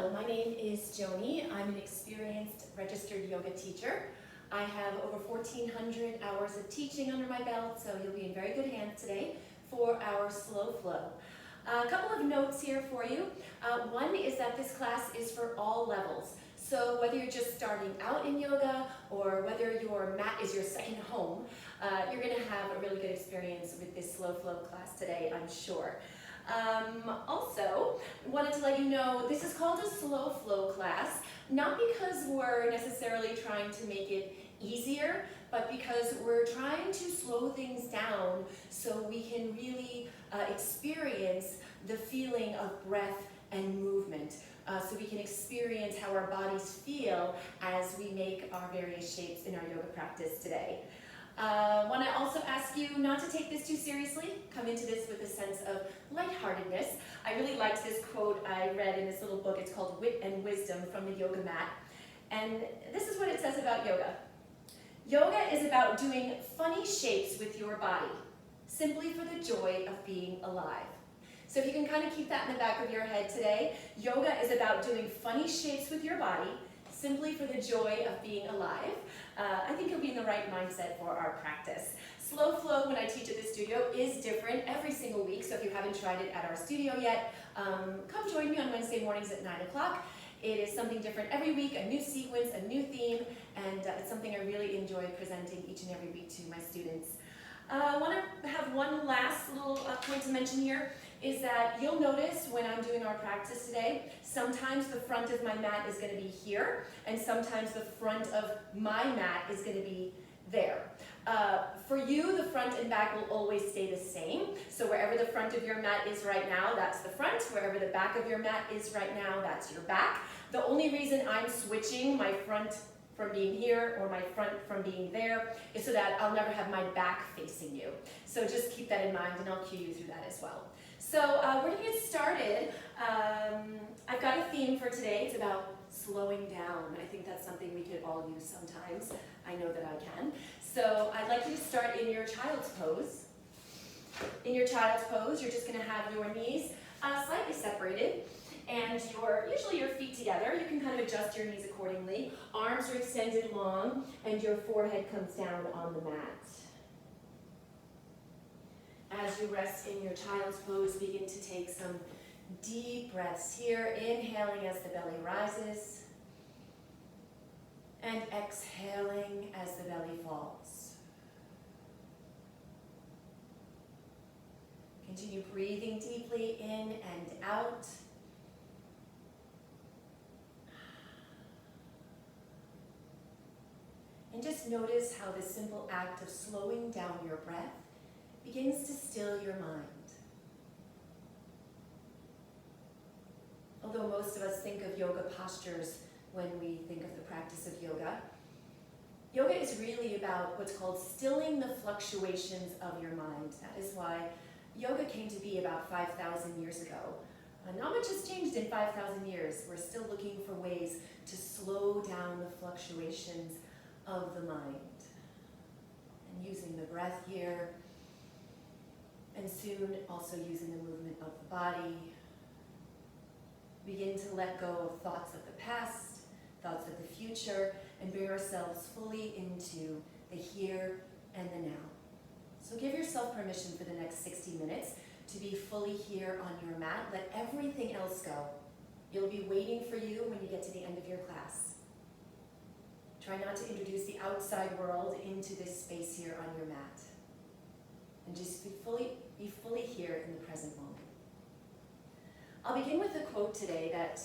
Hello, my name is Joni. I'm an experienced registered yoga teacher. I have over 1,400 hours of teaching under my belt, so you'll be in very good hands today for our slow flow. A couple of notes here for you. One is that this class is for all levels. So whether you're just starting out in yoga or whether your mat is your second home, you're going to have a really good experience with this slow flow class today, I'm sure. Also, wanted to let you know this is called a slow flow class, not because we're necessarily trying to make it easier, but because we're trying to slow things down so we can really experience the feeling of breath and movement. So we can experience how our bodies feel as we make our various shapes in our yoga practice today. Want to also ask you not to take this too seriously. Come into this with a sense of lightheartedness. I really liked this quote I read in this little book. It's called Wit and Wisdom from the Yoga Mat. And this is what it says about yoga. Yoga is about doing funny shapes with your body, simply for the joy of being alive. So if you can kind of keep that in the back of your head today, yoga is about doing funny shapes with your body, simply for the joy of being alive. I think you'll be in the right mindset for our practice. Slow flow, when I teach at the studio, is different every single week, so if you haven't tried it at our studio yet, come join me on Wednesday mornings at 9 o'clock. It is something different every week, a new sequence, a new theme, and it's something I really enjoy presenting each and every week to my students. I want to have one last little point to mention here, is that you'll notice when I'm doing our practice today, sometimes the front of my mat is going to be here, and sometimes the front of my mat is going to be there. For you, the front and back will always stay the same. So wherever the front of your mat is right now, that's the front. Wherever the back of your mat is right now, that's your back. The only reason I'm switching my front from being here or my front from being there is so that I'll never have my back facing you. So just keep that in mind, and I'll cue you through that as well. So we're going to get started. I've got a theme for today. It's about slowing down. I think that's something we could all use sometimes. I know that I can. So I'd like you to start in your child's pose. In your child's pose, you're just going to have your knees slightly separated and usually your feet together. You can kind of adjust your knees accordingly. Arms are extended long and your forehead comes down on the mat. As you rest in your child's pose, begin to take some deep breaths here, inhaling as the belly rises, and exhaling as the belly falls. Continue breathing deeply in and out. And just notice how the simple act of slowing down your breath begins to still your mind. Although most of us think of yoga postures when we think of the practice of yoga, yoga is really about what's called stilling the fluctuations of your mind. That is why yoga came to be about 5,000 years ago. Not much has changed in 5,000 years. We're still looking for ways to slow down the fluctuations of the mind. And using the breath here, and soon also using the movement of the body. Begin to let go of thoughts of the past, thoughts of the future, and bring ourselves fully into the here and the now. So give yourself permission for the next 60 minutes to be fully here on your mat. Let everything else go. You'll be waiting for you when you get to the end of your class. Try not to introduce the outside world into this space here on your mat. And just be fully here in the present moment. I'll begin with a quote today that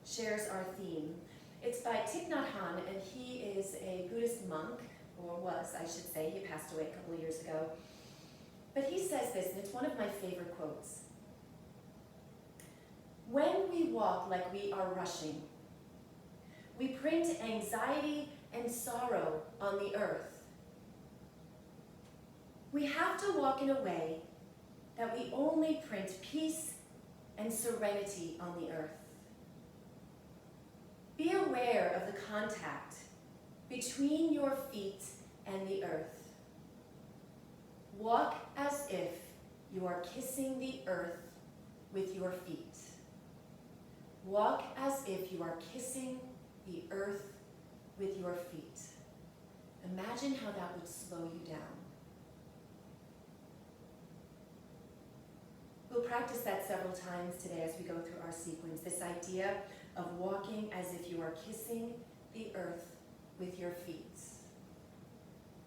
shares our theme. It's by Thich Nhat Hanh, and he is a Buddhist monk, or was, I should say. He passed away a couple of years ago. But he says this, and it's one of my favorite quotes. When we walk like we are rushing, we print anxiety and sorrow on the earth. We have to walk in a way that we only print peace and serenity on the earth. Be aware of the contact between your feet and the earth. Walk as if you are kissing the earth with your feet. Walk as if you are kissing the earth with your feet. Imagine how that would slow you down. We'll practice that several times today as we go through our sequence, this idea of walking as if you are kissing the earth with your feet.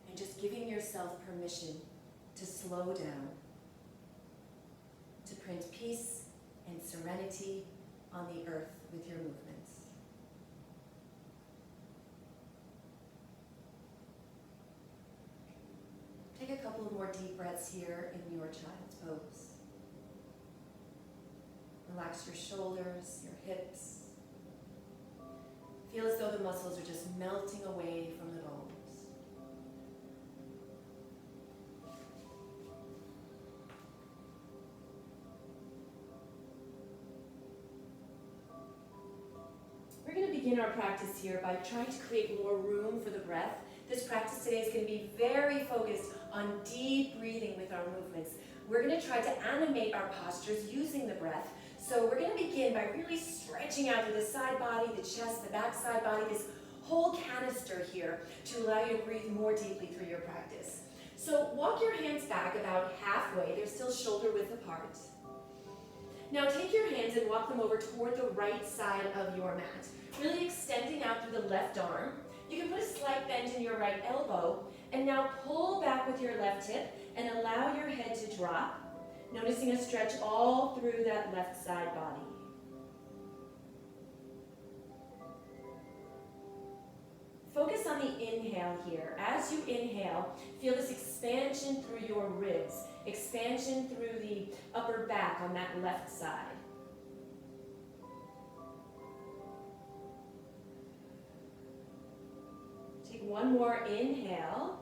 And just giving yourself permission to slow down, to print peace and serenity on the earth with your movements. Take a couple of more deep breaths here in your child's pose. Relax your shoulders, your hips. Feel as though the muscles are just melting away from the bones. We're going to begin our practice here by trying to create more room for the breath. This practice today is going to be very focused on deep breathing with our movements. We're going to try to animate our postures using the breath. So we're going to begin by really stretching out through the side body, the chest, the back side body, this whole canister here to allow you to breathe more deeply through your practice. So walk your hands back about halfway. They're still shoulder width apart. Now take your hands and walk them over toward the right side of your mat, really extending out through the left arm. You can put a slight bend in your right elbow, and now pull back with your left hip and allow your head to drop, noticing a stretch all through that left side body. Focus on the inhale here. As you inhale, feel this expansion through your ribs, expansion through the upper back on that left side. Take one more inhale,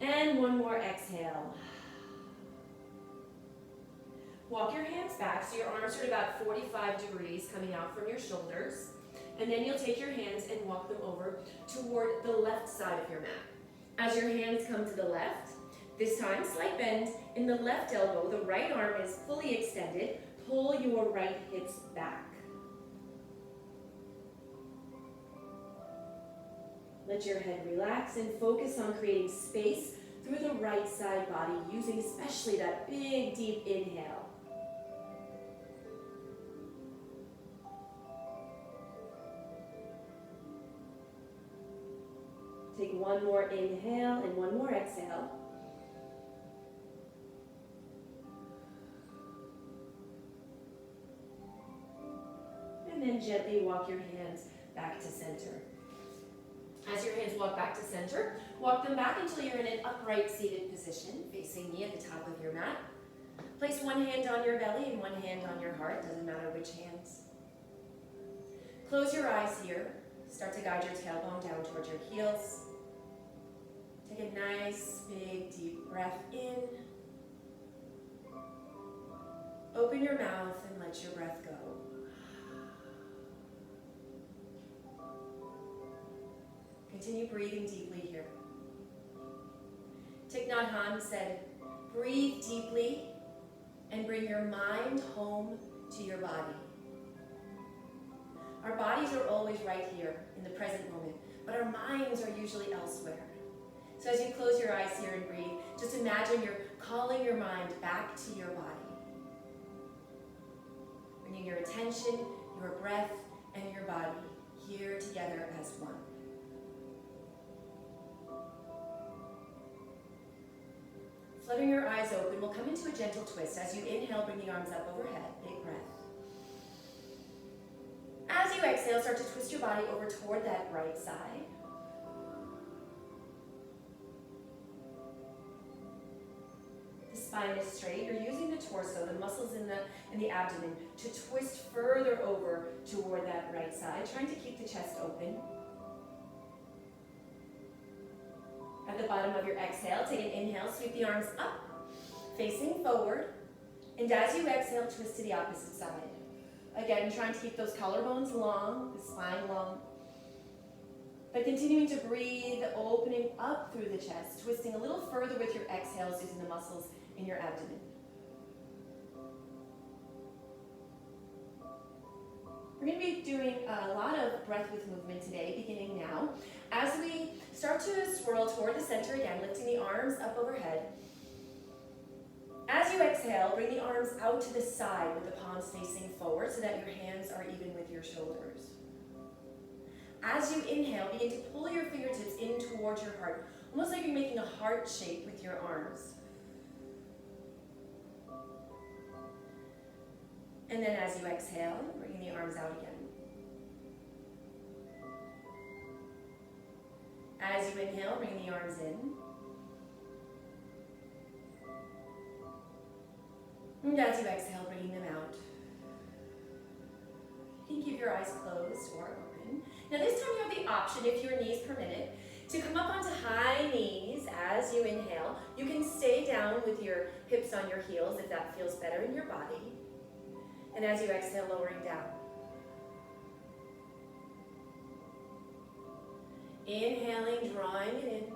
and one more exhale. Walk your hands back so your arms are at about 45 degrees coming out from your shoulders. And then you'll take your hands and walk them over toward the left side of your mat. As your hands come to the left, this time slight bend in the left elbow, the right arm is fully extended. Pull your right hips back. Let your head relax and focus on creating space through the right side body, using especially that big, deep inhale. Take one more inhale and one more exhale. And then gently walk your hands back to center. As your hands walk back to center, walk them back until you're in an upright seated position, facing me at the top of your mat. Place one hand on your belly and one hand on your heart, doesn't matter which hands. Close your eyes here. Start to guide your tailbone down towards your heels. Take a nice, big, deep breath in. Open your mouth and let your breath go. Continue breathing deeply here. Thich Nhat Hanh said, breathe deeply and bring your mind home to your body. Our bodies are always right here in the present moment, but our minds are usually elsewhere. So as you close your eyes here and breathe, just imagine you're calling your mind back to your body. Bringing your attention, your breath, and your body here together as one. Fluttering your eyes open, we'll come into a gentle twist. As you inhale, bring the arms up overhead. Big breath. As you exhale, start to twist your body over toward that right side. The spine is straight. You're using the torso, the muscles in the abdomen, to twist further over toward that right side, trying to keep the chest open. At the bottom of your exhale, take an inhale, sweep the arms up, facing forward. And as you exhale, twist to the opposite side. Again, trying to keep those collarbones long, the spine long. But continuing to breathe, opening up through the chest, twisting a little further with your exhales using the muscles in your abdomen. We're going to be doing a lot of breath with movement today, beginning now. As we start to swirl toward the center again, lifting the arms up overhead. As you exhale, bring the arms out to the side with the palms facing forward so that your hands are even with your shoulders. As you inhale, begin to pull your fingertips in towards your heart, almost like you're making a heart shape with your arms. And then as you exhale, bringing the arms out again. As you inhale, bring the arms in. And as you exhale, bringing them out. You can keep your eyes closed or open. Now this time you have the option, if your knees permit it, to come up onto high knees as you inhale. You can stay down with your hips on your heels if that feels better in your body. And as you exhale, lowering down. Inhaling, drawing it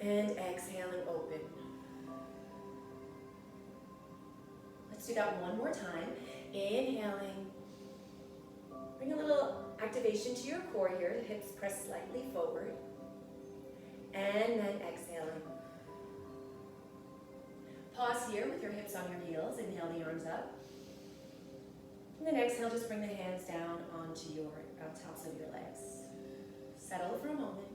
in. And exhaling, open. Let's do that one more time. Inhaling. Bring a little activation to your core here. The hips press slightly forward. And then exhaling. Pause here with your hips on your heels. Inhale the arms up. And then exhale, just bring the hands down onto your tops of your legs. Settle for a moment.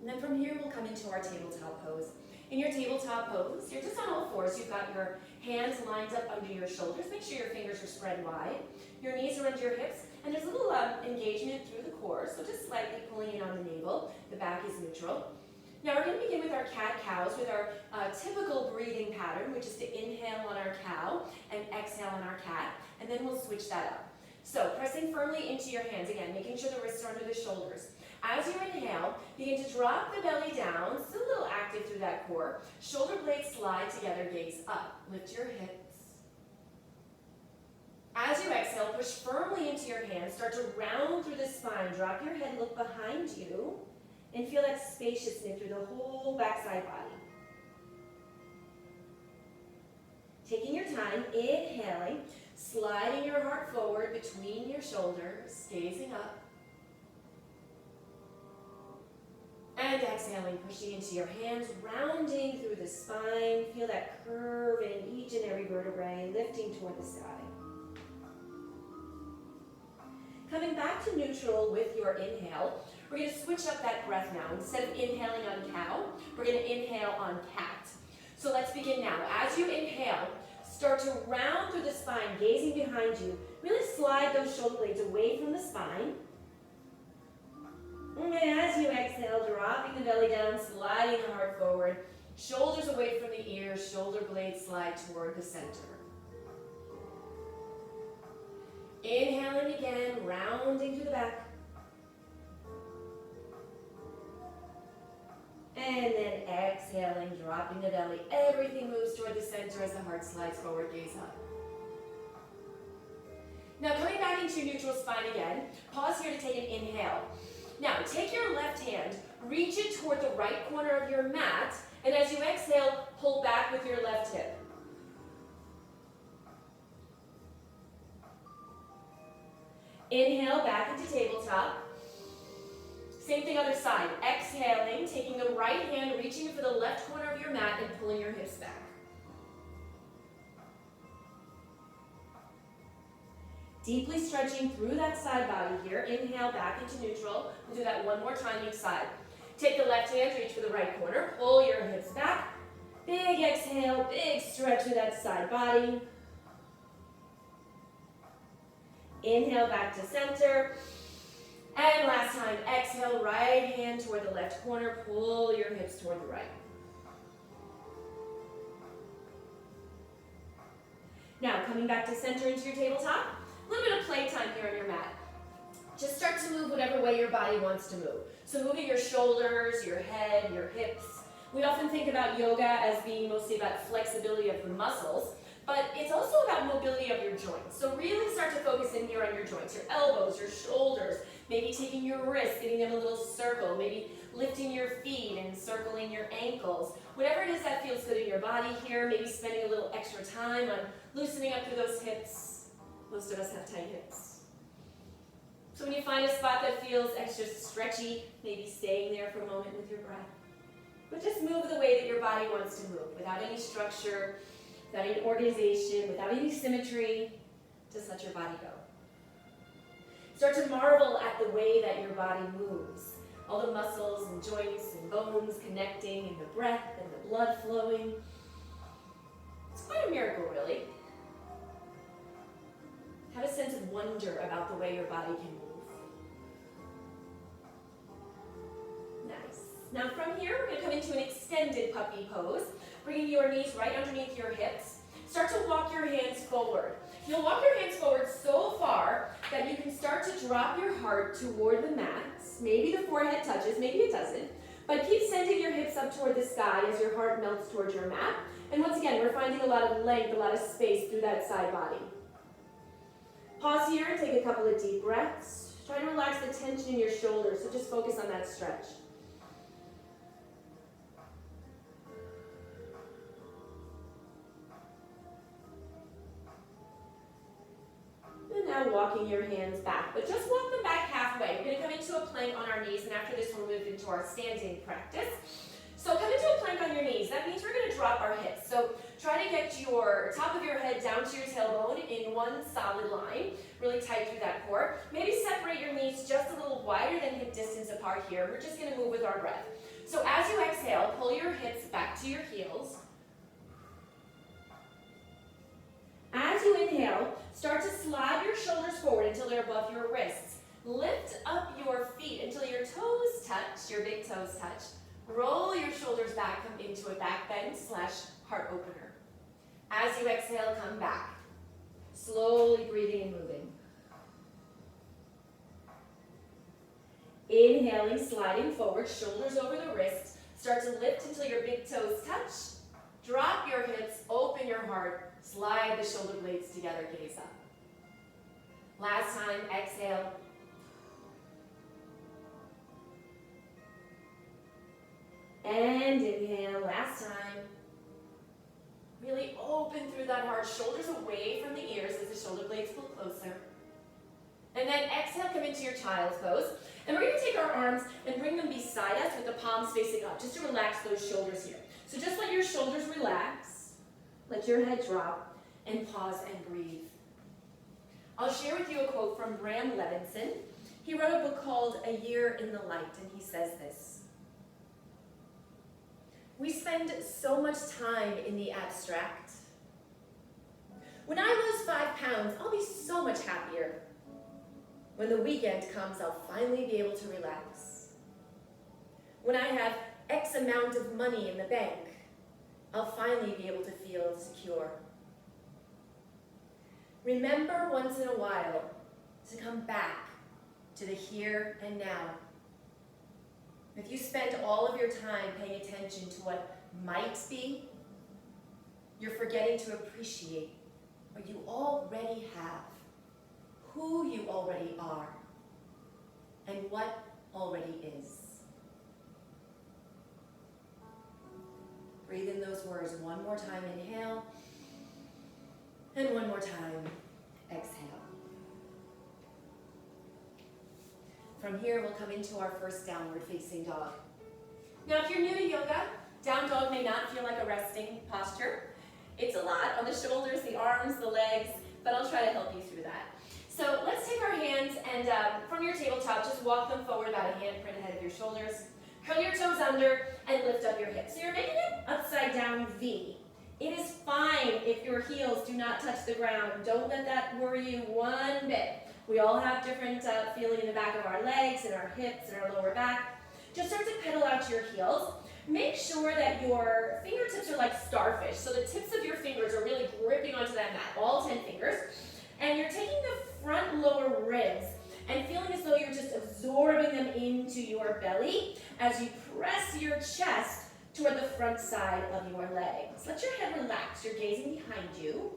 And then from here, we'll come into our tabletop pose. In your tabletop pose, you're just on all fours. You've got your hands lined up under your shoulders. Make sure your fingers are spread wide. Your knees are under your hips. And there's a little engagement through the core, so just slightly pulling in on the navel. The back is neutral. Now we're going to begin with our cat-cows with our typical breathing pattern, which is to inhale on our cow and exhale on our cat, and then we'll switch that up. So pressing firmly into your hands, again, making sure the wrists are under the shoulders. As you inhale, begin to drop the belly down, still a little active through that core. Shoulder blades slide together, gaze up. Lift your hips. As you exhale, push firmly into your hands. Start to round through the spine. Drop your head, look behind you. And feel that spaciousness through the whole backside body. Taking your time, inhaling, sliding your heart forward between your shoulders, gazing up. And exhaling, pushing into your hands, rounding through the spine. Feel that curve in each and every vertebrae, lifting toward the sky. Coming back to neutral with your inhale, we're going to switch up that breath now. Instead of inhaling on cow, we're going to inhale on cat. So let's begin now. As you inhale, start to round through the spine, gazing behind you. Really slide those shoulder blades away from the spine. And as you exhale, dropping the belly down, sliding the heart forward. Shoulders away from the ears, shoulder blades slide toward the center. Inhaling again, rounding through the back. And then exhaling, dropping the belly. Everything moves toward the center as the heart slides forward, gaze up. Now coming back into neutral spine again, pause here to take an inhale. Now take your left hand, reach it toward the right corner of your mat, and as you exhale, pull back with your left hip. Inhale back into tabletop. Same thing other side. Exhaling, taking the right hand, reaching for the left corner of your mat and pulling your hips back. Deeply stretching through that side body here. Inhale back into neutral. We'll do that one more time each side. Take the left hand, reach for the right corner. Pull your hips back. Big exhale, big stretch through that side body. Inhale back to center. And last time, exhale, right hand toward the left corner, pull your hips toward the right. Now, coming back to center into your tabletop, a little bit of playtime here on your mat. Just start to move whatever way your body wants to move. So moving your shoulders, your head, your hips. We often think about yoga as being mostly about flexibility of the muscles, but it's also about mobility of your joints. So really start to focus in here on your joints, your elbows, your shoulders. Maybe taking your wrists, giving them a little circle, maybe lifting your feet and circling your ankles. Whatever it is that feels good in your body here, maybe spending a little extra time on loosening up through those hips. Most of us have tight hips. So when you find a spot that feels extra stretchy, maybe staying there for a moment with your breath. But just move the way that your body wants to move, without any structure, without any organization, without any symmetry. Just let your body go. Start to marvel at the way that your body moves. All the muscles and joints and bones connecting, and the breath and the blood flowing. It's quite a miracle, really. Have a sense of wonder about the way your body can move. Nice. Now from here, we're going to come into an extended puppy pose, bringing your knees right underneath your hips. Start to walk your hands forward. You'll walk your hands forward so far that you can start to drop your heart toward the mat. Maybe the forehead touches, maybe it doesn't. But keep sending your hips up toward the sky as your heart melts towards your mat. And once again, we're finding a lot of length, a lot of space through that side body. Pause here and take a couple of deep breaths. Try to relax the tension in your shoulders, so just focus on that stretch. And now walking your hands back, but just walk them back halfway. We're going to come into a plank on our knees, and after this we'll move into our standing practice. So come into a plank on your knees. That means we're going to drop our hips. So try to get your top of your head down to your tailbone in one solid line, really tight through that core. Maybe separate your knees just a little wider than hip distance apart here. We're just going to move with our breath. So as you exhale, pull your hips back to your heels. As you inhale, start to slide your shoulders forward until they're above your wrists. Lift up your feet until your toes touch, your big toes touch. Roll your shoulders back, come into a back bend / heart opener. As you exhale, come back. Slowly breathing and moving. Inhaling, sliding forward, shoulders over the wrists. Start to lift until your big toes touch. Drop your hips, open your heart. Slide the shoulder blades together, gaze up. Last time, exhale. And inhale, last time. Really open through that heart, shoulders away from the ears as the shoulder blades pull closer. And then exhale, come into your child's pose. And we're going to take our arms and bring them beside us with the palms facing up, just to relax those shoulders here. So just let your shoulders relax, let your head drop, and pause and breathe. I'll share with you a quote from Bram Levinson. He wrote a book called A Year in the Light, and he says this: "We spend so much time in the abstract. When I lose 5 pounds, I'll be so much happier. When the weekend comes, I'll finally be able to relax. When I have X amount of money in the bank, I'll finally be able to feel secure. Remember once in a while to come back to the here and now. If you spend all of your time paying attention to what might be, you're forgetting to appreciate what you already have, who you already are, and what already is." Breathe in those words one more time, inhale, and one more time, exhale. From here, we'll come into our first downward facing dog. Now, if you're new to yoga, down dog may not feel like a resting posture. It's a lot on the shoulders, the arms, the legs, but I'll try to help you through that. So let's take our hands and from your tabletop, just walk them forward about a handprint ahead of your shoulders. Curl your toes under and lift up your hips. So you're making an upside down V. It is fine if your heels do not touch the ground. Don't let that worry you one bit. We all have different feeling in the back of our legs and our hips and our lower back. Just start to pedal out your heels. Make sure that your fingertips are like starfish. So the tips of your fingers are really gripping onto that mat, all 10 fingers. And you're taking the front lower ribs and feeling as though you're just absorbing them into your belly as you press your chest toward the front side of your legs. Let your head relax. You're gazing behind you.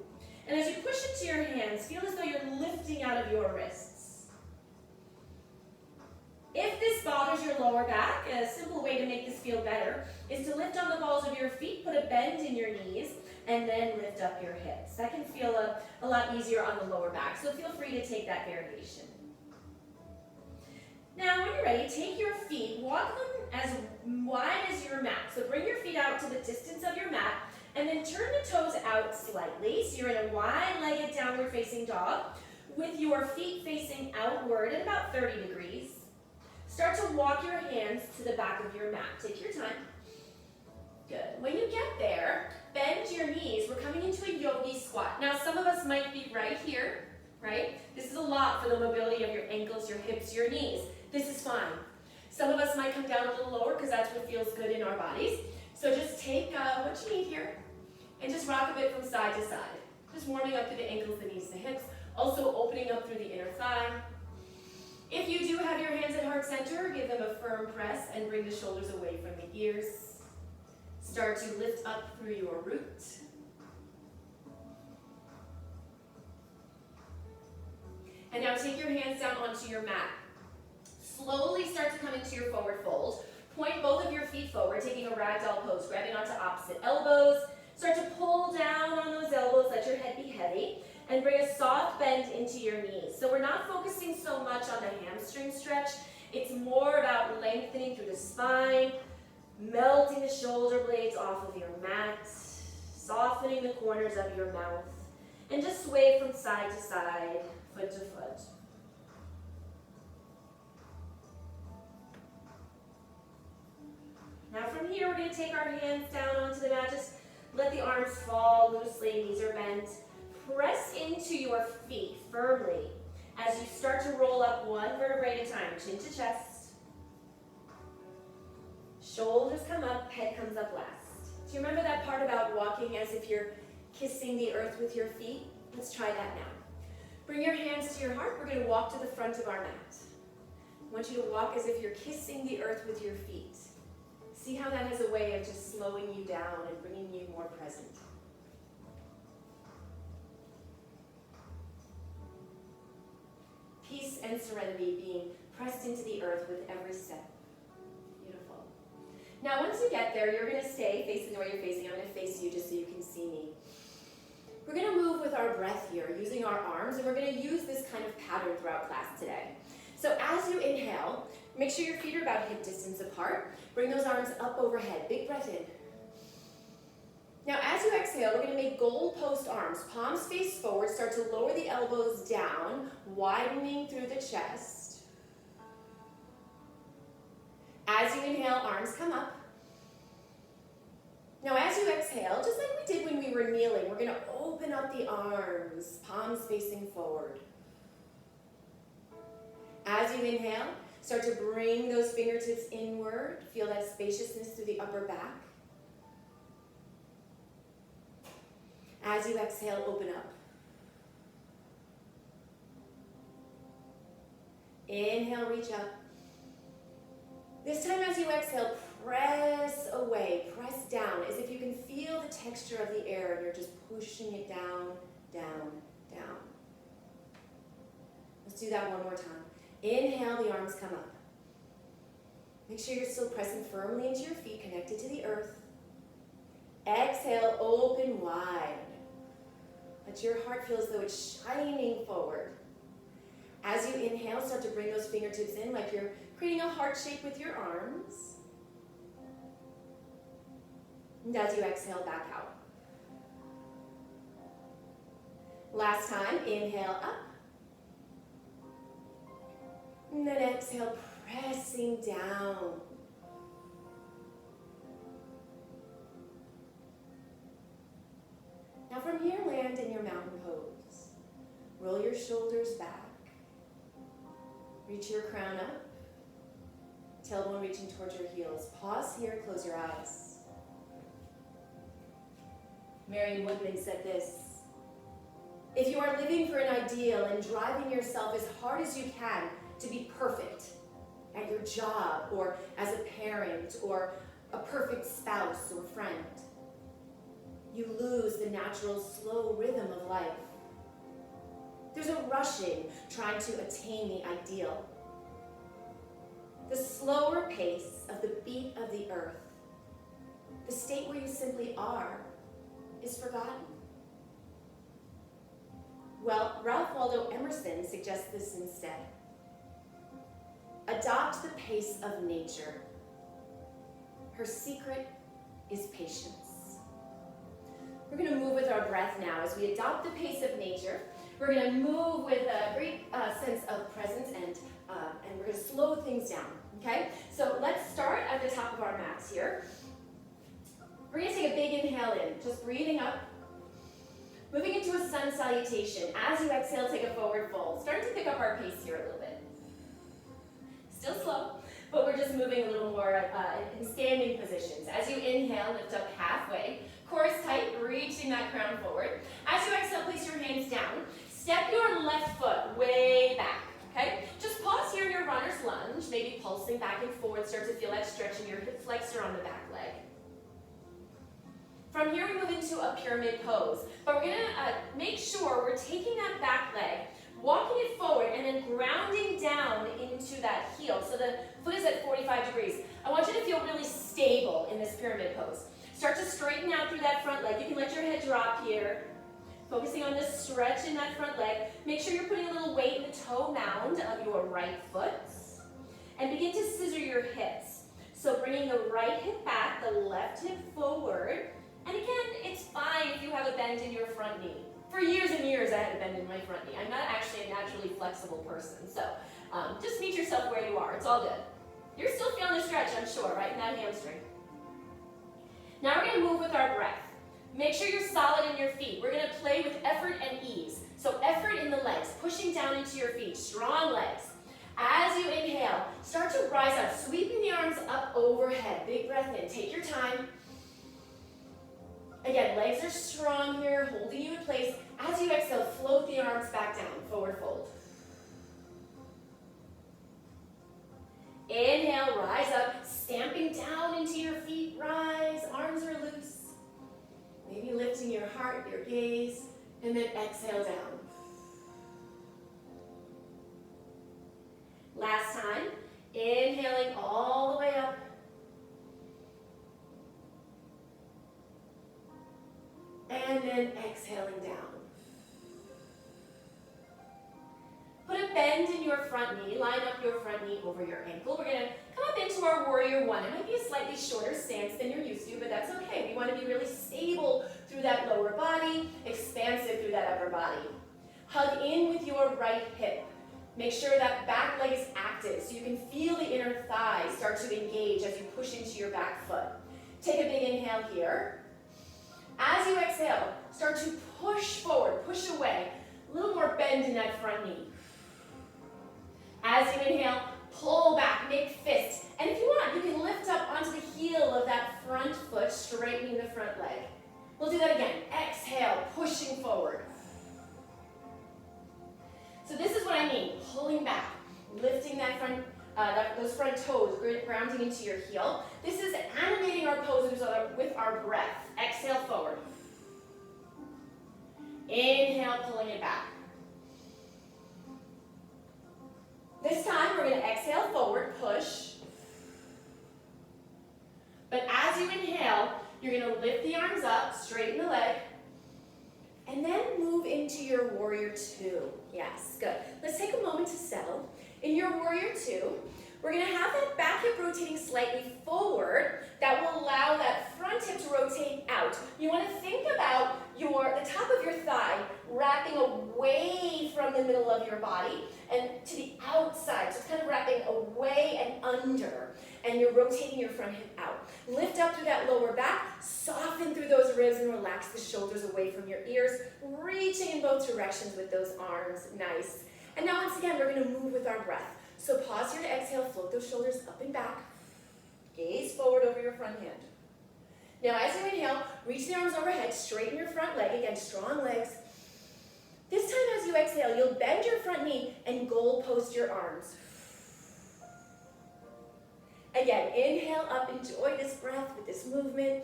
And as you push into your hands, feel as though you're lifting out of your wrists. bothers your lower back, a simple way to make this feel better is to lift on the balls of your feet, put a bend in your knees, and then lift up your hips. That can feel a lot easier on the lower back, so feel free to take that variation. Now, when you're ready, take your feet, walk them as wide as your mat. So bring your feet out to the distance of your mat, and then turn the toes out slightly. So you're in a wide-legged downward facing dog with your feet facing outward at about 30 degrees. Start to walk your hands to the back of your mat. Take your time. Good. When you get there, bend your knees. We're coming into a yogi squat. Now, some of us might be right here, right? This is a lot for the mobility of your ankles, your hips, your knees. This is fine. Some of us might come down a little lower because that's what feels good in our bodies. So just take what you need here and just rock a bit from side to side. Just warming up through the ankles, the knees, the hips. Also opening up through the inner thigh. If you do have your hands at heart center, give them a firm press and bring the shoulders away from the ears. Start to lift up through your root. And now take your hands down onto your mat. Slowly start to come into your forward fold. Point both of your feet forward, taking a ragdoll pose, grabbing onto opposite elbows. Start to pull down on those elbows, let your head be heavy, and bring a soft bend into your knees. So we're not focusing so much on the hamstring stretch. It's more about lengthening through the spine, melting the shoulder blades off of your mat, softening the corners of your mouth, and just sway from side to side, foot to foot. Now from here, we're going to take our hands down onto the mat. Just let the arms fall loosely, knees are bent. Press into your feet firmly as you start to roll up one vertebrae at a time, chin to chest. Shoulders come up, head comes up last. Do you remember that part about walking as if you're kissing the earth with your feet? Let's try that now. Bring your hands to your heart. We're going to walk to the front of our mat. I want you to walk as if you're kissing the earth with your feet. See how that has a way of just slowing you down and bringing you more present. Peace and serenity being pressed into the earth with every step. Beautiful. Now once you get there, you're going to stay facing the way you're facing. I'm going to face you just so you can see me. We're going to move with our breath here, using our arms, and we're going to use this kind of pattern throughout class today. So as you inhale, make sure your feet are about hip distance apart. Bring those arms up overhead. Big breath in. Now as you exhale, we're going to make goalpost arms. Palms face forward. Start to lower the elbows down, widening through the chest. As you inhale, arms come up. Now as you exhale, just like we did when we were kneeling, we're going to open up the arms, palms facing forward. As you inhale, start to bring those fingertips inward. Feel that spaciousness through the upper back. As you exhale, open up. Inhale, reach up. This time as you exhale, press away, press down, as if you can feel the texture of the air and you're just pushing it down, down, down. Let's do that one more time. Inhale, the arms come up. Make sure you're still pressing firmly into your feet, connected to the earth. Exhale, open wide. Let your heart feel as though it's shining forward. As you inhale, start to bring those fingertips in like you're creating a heart shape with your arms. And as you exhale, back out. Last time, inhale up. And then exhale, pressing down. Now from here, land in your mountain pose. Roll your shoulders back. Reach your crown up. Tailbone reaching towards your heels. Pause here, close your eyes. Marion Woodman said this: if you are living for an ideal and driving yourself as hard as you can to be perfect at your job or as a parent or a perfect spouse or friend, you lose the natural slow rhythm of life. There's a rushing trying to attain the ideal. the slower pace of the beat of the earth, the state where you simply are, is forgotten. Well, Ralph Waldo Emerson suggests this instead. Adopt the pace of nature. Her secret is patience. We're going to move with our breath now. As we adopt the pace of nature, we're going to move with a great sense of presence, and we're going to slow things down, okay? So let's start at the top of our mats here. We're going to take a big inhale in, just breathing up, moving into a sun salutation. As you exhale, take a forward fold. Starting to pick up our pace here a little bit. Still slow, but we're just moving a little more in standing positions. As you inhale, lift up halfway. Core is tight, reaching that crown forward. As you exhale, place your hands down. Step your left foot way back, okay? Just pause here in your runner's lunge, maybe pulsing back and forth. Start to feel that stretch in your hip flexor on the back leg. From here, we move into a pyramid pose, but we're gonna make sure we're taking that back leg, walking it forward, and then grounding down into that heel. So the foot is at 45 degrees. I want you to feel really stable in this pyramid pose. Start to straighten out through that front leg. You can let your head drop here, focusing on this stretch in that front leg. Make sure you're putting a little weight in the toe mound of your right foot, and begin to scissor your hips. So bringing the right hip back, the left hip forward. And again, it's fine if you have a bend in your front knee. For years and years, I had a bend in my front knee. I'm not actually a naturally flexible person, so just meet yourself where you are. It's all good. You're still feeling the stretch, I'm sure, right in that hamstring. Now we're going to move with our breath. Make sure you're solid in your feet. We're going to play with effort and ease. So effort in the legs, pushing down into your feet, strong legs. As you inhale, start to rise up, sweeping the arms up overhead. Big breath in. Take your time. Again, legs are strong here, holding you in place. As you exhale, float the arms back down, forward fold. Inhale, rise up, stamping down into your feet, rise, arms are loose. Maybe lifting your heart, your gaze, and then exhale down. Last time, inhaling all the way up. And then exhaling down. Put a bend in your front knee. Line up your front knee over your ankle. We're going to come up into our warrior one. It might be a slightly shorter stance than you're used to, but that's okay. We want to be really stable through that lower body, expansive through that upper body. Hug in with your right hip. Make sure that back leg is active so you can feel the inner thigh start to engage as you push into your back foot. Take a big inhale here. As you exhale, start to push forward, push away. A little more bend in that front knee. As you inhale, pull back, make fists. And if you want, you can lift up onto the heel of that front foot, straightening the front leg. We'll do that again. Exhale, pushing forward. So this is what I mean, pulling back, lifting that front, those front toes, grounding into your heel. This is animating our poses with our breath. Exhale forward. Inhale, pulling it back. This time, we're going to exhale forward, push. But as you inhale, you're going to lift the arms up, straighten the leg, and then move into your warrior two. Yes, good. Let's take a moment to settle. In your warrior two, we're going to have that back hip rotating slightly forward. That will allow that front hip to rotate out. You want to think about the top of your thigh wrapping away from the middle of your body and to the outside. So it's kind of wrapping away and under. And you're rotating your front hip out. Lift up through that lower back, soften through those ribs, and relax the shoulders away from your ears, reaching in both directions with those arms. Nice. And now once again, we're going to move with our breath. So pause here to exhale, float those shoulders up and back. Gaze forward over your front hand. Now as you inhale, reach the arms overhead, straighten your front leg. Again, strong legs. This time as you exhale, you'll bend your front knee and goal post your arms. Again, inhale up, enjoy this breath with this movement.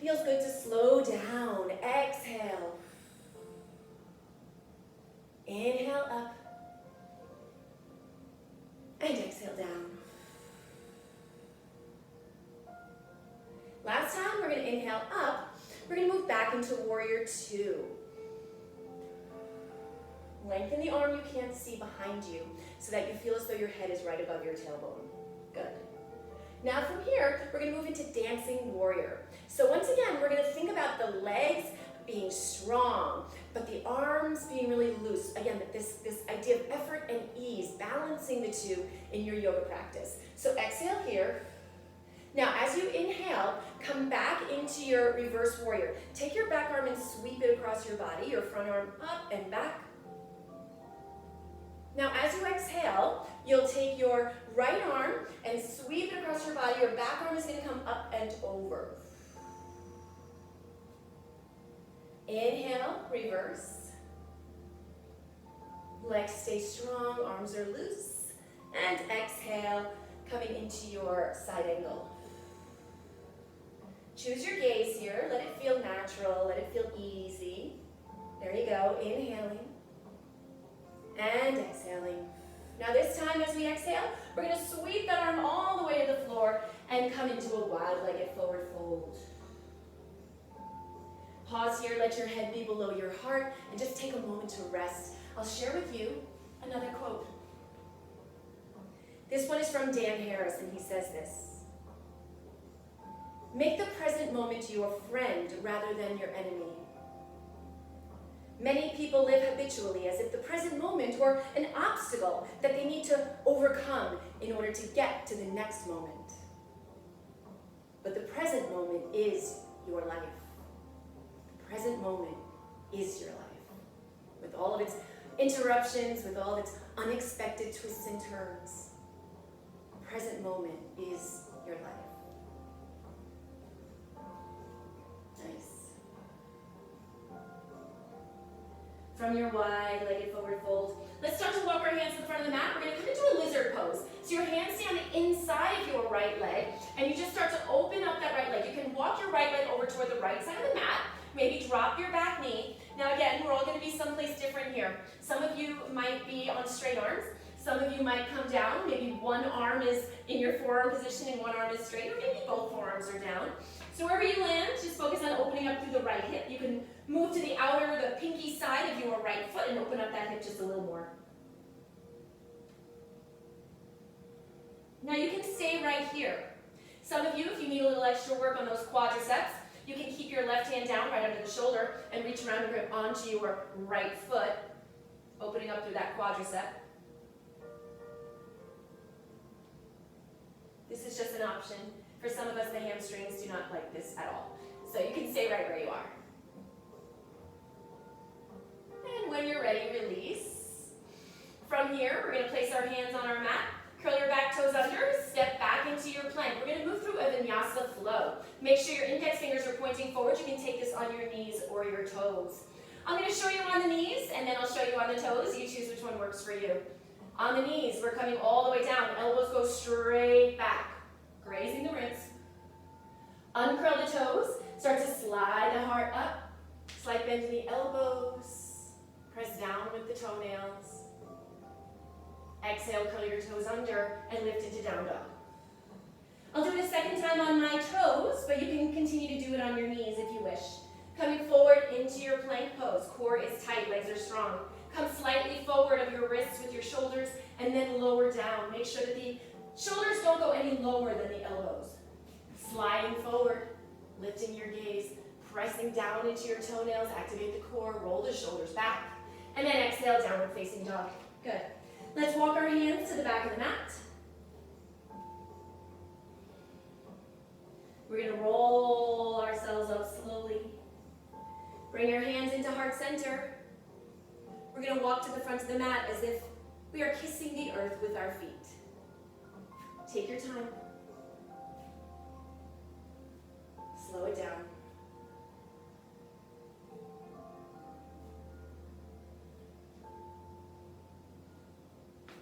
Feels good to slow down. Exhale. Inhale up. And exhale down. we're going to inhale up. We're going to move back into warrior two. Lengthen the arm you can't see behind you so that you feel as though your head is right above your tailbone. Good. Now from here, we're going to move into dancing warrior. So once again, we're going to think about the legs being strong, but the arms being really loose. Again, this idea of effort and ease, balancing the two in your yoga practice. So exhale here. Now as you inhale, come back into your reverse warrior. Take your back arm and sweep it across your body, your front arm up and back. Now as you exhale, you'll take your right arm and sweep it across your body. Your back arm is going to come up and over. Inhale, reverse. Legs stay strong, arms are loose. And exhale, coming into your side angle. Choose your gaze here. Let it feel natural. Let it feel easy. There you go. Inhaling. And exhaling. Now this time as we exhale, we're going to sweep that arm all the way to the floor and come into a wide-legged forward fold. Pause here, let your head be below your heart, and just take a moment to rest. I'll share with you another quote. This one is from Dan Harris, and he says this: "Make the present moment your friend rather than your enemy. Many people live habitually as if the present moment were an obstacle that they need to overcome in order to get to the next moment. But the present moment is your life. The present moment is your life. With all of its interruptions, with all of its unexpected twists and turns, the present moment is your life." Nice. From your wide-legged forward fold, let's start to walk our hands to the front of the mat. We're going to come into a lizard pose. So your hands stay on the inside of your right leg, and you just start to open up that right leg. You can walk your right leg over toward the right side of the mat. Maybe drop your back knee. Now again, we're all going to be someplace different here. Some of you might be on straight arms. Some of you might come down. Maybe one arm is in your forearm position and one arm is straight, or maybe both forearms are down. So wherever you land, just focus on opening up through the right hip. You can move to the outer, the pinky side of your right foot and open up that hip just a little more. Now you can stay right here. Some of you, if you need a little extra work on those quadriceps, you can keep your left hand down right under the shoulder and reach around and grip onto your right foot, opening up through that quadricep. This is just an option. For some of us, the hamstrings do not like this at all. So you can stay right where you are. And when you're ready, release. From here, we're going to place our hands on our mat. Curl your back toes under, step back into your plank. We're going to move through a vinyasa flow. Make sure your index fingers are pointing forward. You can take this on your knees or your toes. I'm going to show you on the knees, and then I'll show you on the toes. You choose which one works for you. On the knees, we're coming all the way down. Elbows go straight back, grazing the ribs. Uncurl the toes. Start to slide the heart up. Slight bend in the elbows. Press down with the toenails. Exhale, curl your toes under and lift into down dog. I'll do it a second time on my toes, but you can continue to do it on your knees if you wish. Coming forward into your plank pose. Core is tight, legs are strong. Come slightly forward of your wrists with your shoulders and then lower down. Make sure that the shoulders don't go any lower than the elbows. Sliding forward, lifting your gaze, pressing down into your toenails, activate the core, roll the shoulders back, and then exhale, downward facing dog. Good. Let's walk our hands to the back of the mat. We're going to roll ourselves up slowly. Bring your hands into heart center. We're going to walk to the front of the mat as if we are kissing the earth with our feet. Take your time. Slow it down.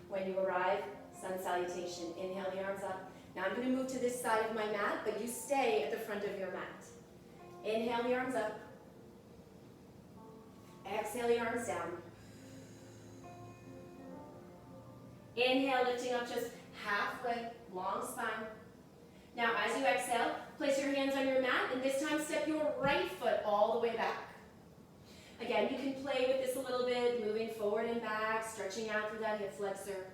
When you arrive, sun salutation. Inhale the arms up. Now I'm going to move to this side of my mat, but you stay at the front of your mat. Inhale the arms up. Exhale the arms down. Inhale, lifting up just halfway, long spine. Now as you exhale, Place your hands on your mat, and this time step your right foot all the way back. Again, you can play with this a little bit, moving forward and back, stretching out through that hip flexor.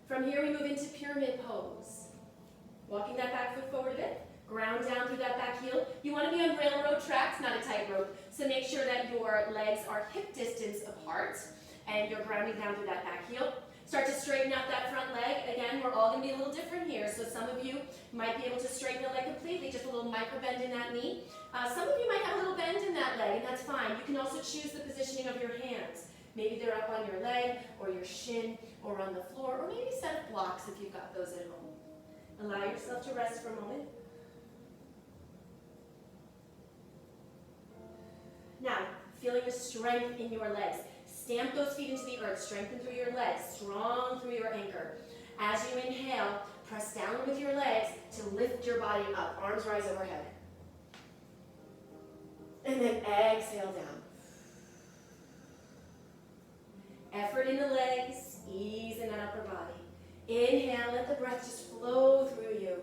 From here, we move into pyramid pose. Walking that back foot forward a bit, ground down through that back heel. You want to be on railroad tracks, not a tightrope, so make sure that your legs are hip distance apart and you're grounding down through that back heel. Start to straighten out that front leg. Again, we're all going to be a little different here, so some of you might be able to straighten the leg completely, just a little micro bend in that knee. Some of you might have a little bend in that leg, and that's fine. You can also choose the positioning of your hands. Maybe they're up on your leg, or your shin, or on the floor, or maybe set of blocks if you've got those at home. Allow yourself to rest for a moment. Now, feeling the strength in your legs. Stamp those feet into the earth, strengthen through your legs, strong through your anchor. As you inhale, press down with your legs to lift your body up. Arms rise overhead. And then exhale down. Effort in the legs, ease in that upper body. Inhale, let the breath just flow through you.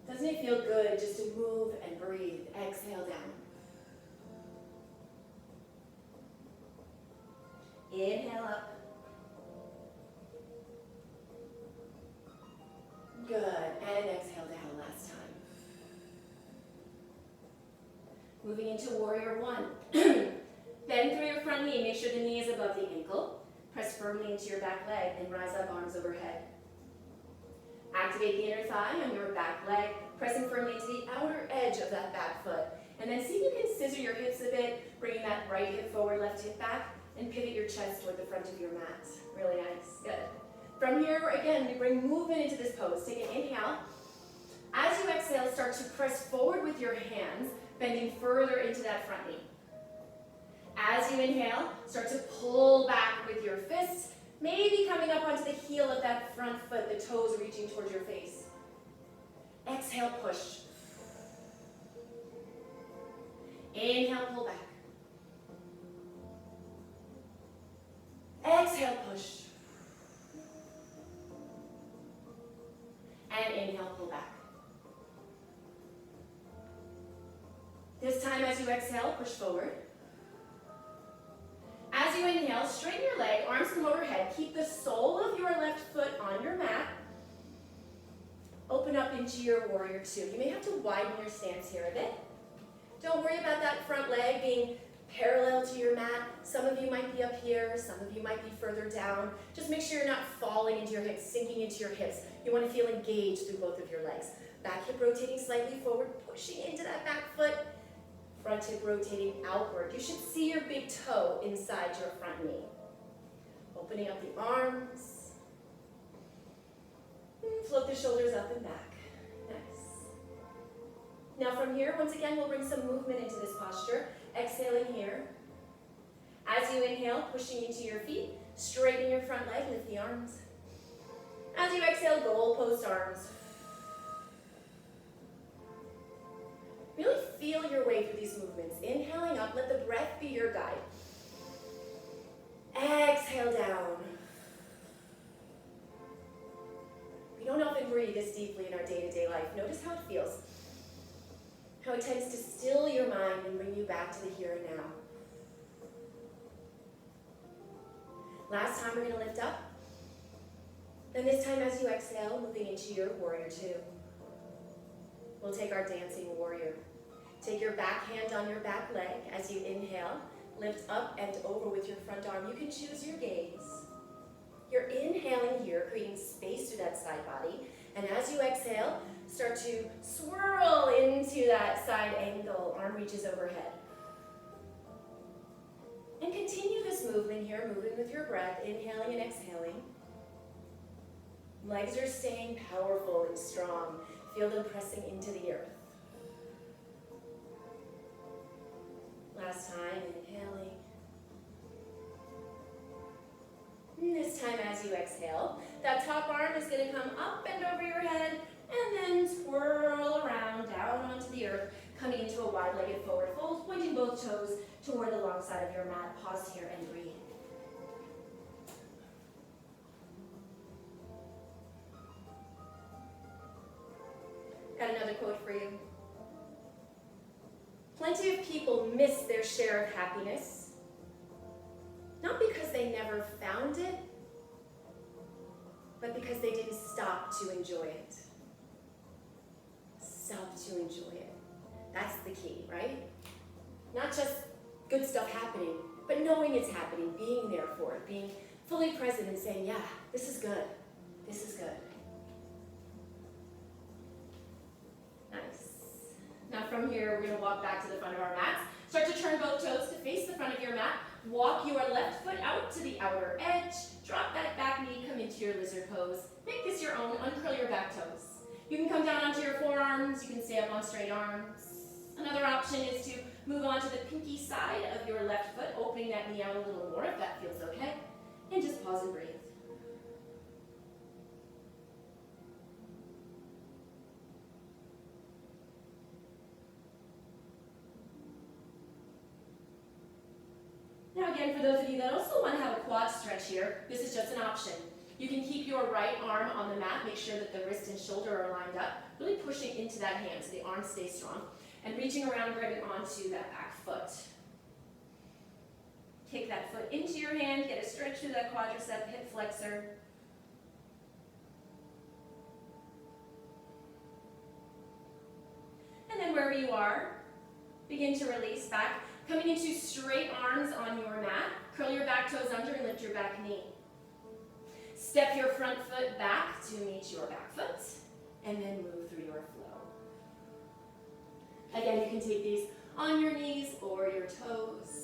Doesn't it feel good just to move and breathe? Exhale down. Inhale up. Good, and exhale down last time. Moving into warrior one. Bend through your front knee, make sure the knee is above the ankle. Press firmly into your back leg and rise up, arms overhead. Activate the inner thigh on your back leg, pressing firmly into the outer edge of that back foot. And then see if you can scissor your hips a bit, bringing that right hip forward, left hip back, and pivot your chest toward the front of your mat. Really nice, good. From here, again, we bring movement into this pose. Take an inhale. As you exhale, start to press forward with your hands, bending further into that front knee. As you inhale, start to pull back with your fists, maybe coming up onto the heel of that front foot, the toes reaching towards your face. Exhale, push. Inhale, pull back. Exhale, push. And inhale, pull back. This time as you exhale, push forward. As you inhale, straighten your leg, arms come overhead. Keep the sole of your left foot on your mat. Open up into your warrior two. You may have to widen your stance here a bit. Don't worry about that front leg being parallel to your mat. Some of you might be up here, some of you might be further down. Just make sure you're not falling into your hips, sinking into your hips. You want to feel engaged through both of your legs. Back hip rotating slightly forward, pushing into that back foot. Front hip rotating outward. You should see your big toe inside your front knee. Opening up the arms. Float the shoulders up and back. Nice. Now from here, once again, we'll bring some movement into this posture. Exhaling here. As you inhale, pushing into your feet, straighten your front leg, lift the arms. As you exhale, goalpost arms. Really feel your way through these movements. Inhaling up, let the breath be your guide. Exhale down. We don't often breathe this deeply in our day-to-day life. Notice how it feels. How it tends to still your mind and bring you back to the here and now. Last time we're going to lift up. And this time as you exhale, moving into your warrior two. We'll take our dancing warrior. Take your back hand on your back leg as you inhale. Lift up and over with your front arm. You can choose your gaze. You're inhaling here, creating space through that side body. And as you exhale, start to swirl into that side angle. Arm reaches overhead. And continue this movement here, moving with your breath, inhaling and exhaling. Legs are staying powerful and strong. Feel them pressing into the earth. Last time, inhaling. And this time as you exhale, that top arm is going to come up and over your head and then swirl around down onto the earth, coming into a wide-legged forward fold, pointing both toes toward the long side of your mat. Pause here and breathe. Got another quote for you. Plenty of people miss their share of happiness, not because they never found it, but because they didn't stop to enjoy it. Stop to enjoy it. That's the key, right? Not just good stuff happening, but knowing it's happening, being there for it, being fully present and saying, yeah, this is good. This is good. Nice. Now from here, we're going to walk back to the front of our mats. Start to turn both toes to face the front of your mat. Walk your left foot out to the outer edge. Drop that back knee, come into your lizard pose. Make this your own. Uncurl your back toes. You can come down onto your forearms. You can stay up on straight arms. Another option is to move on to the pinky side of your left foot, opening that knee out a little more if that feels okay. And just pause and breathe. Now again, for those of you that also want to have a quad stretch here, this is just an option. You can keep your right arm on the mat, make sure that the wrist and shoulder are lined up, really pushing into that hand so the arm stays strong, and reaching around, grabbing onto that back foot. Take that foot into your hand, get a stretch through that quadricep, hip flexor. And then wherever you are, begin to release back. Coming into straight arms on your mat, curl your back toes under and lift your back knee. Step your front foot back to meet your back foot, and then move through your flow. Again, you can take these on your knees or your toes.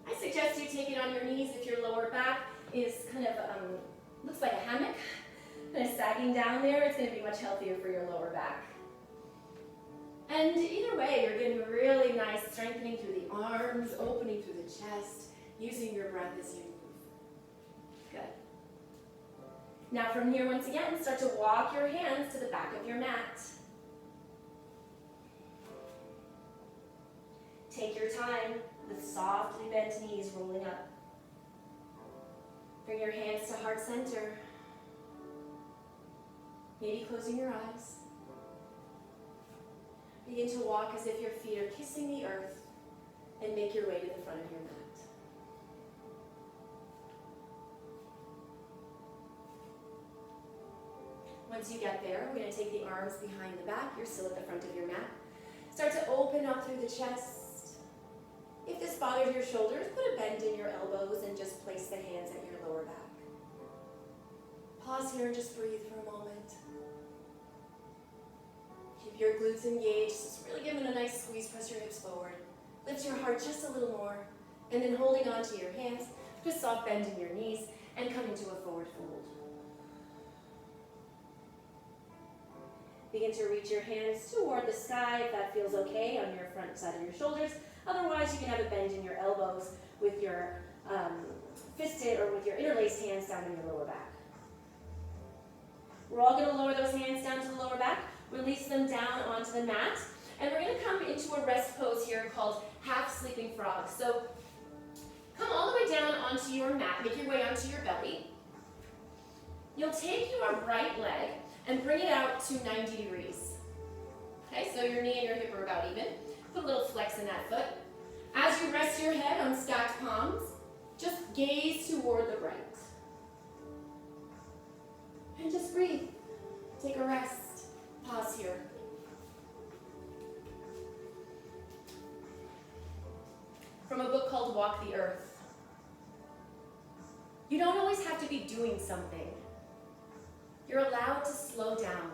I suggest you take it on your knees if your lower back is kind of, looks like a hammock, kind of sagging down there. It's going to be much healthier for your lower back. And either way, you're getting really nice strengthening through the arms, opening through the chest, using your breath as you move. Good. Now from here, once again, start to walk your hands to the back of your mat. Take your time with softly bent knees rolling up. Bring your hands to heart center. Maybe closing your eyes. Begin to walk as if your feet are kissing the earth and make your way to the front of your mat. Once you get there, we're going to take the arms behind the back. You're still at the front of your mat. Start to open up through the chest. If this bothers your shoulders, put a bend in your elbows and just place the hands at your lower back. Pause here and just breathe for a moment. Keep your glutes engaged, just really give it a nice squeeze, press your hips forward. Lift your heart just a little more, and then holding on to your hands, just soft bend in your knees, and come into a forward fold. Begin to reach your hands toward the sky if that feels okay on your front side of your shoulders. Otherwise, you can have a bend in your elbows with your fisted or with your interlaced hands down in your lower back. We're all going to lower those hands down to the lower back, release them down onto the mat, and we're going to come into a rest pose here called half sleeping frog. So come all the way down onto your mat, make your way onto your belly. You'll take your right leg and bring it out to 90 degrees. Okay, so your knee and your hip are about even. Put a little flex in that foot. As you rest your head on stacked palms, just gaze toward the right. And just breathe. Take a rest. Pause here. From a book called Walk the Earth. You don't always have to be doing something. You're allowed to slow down.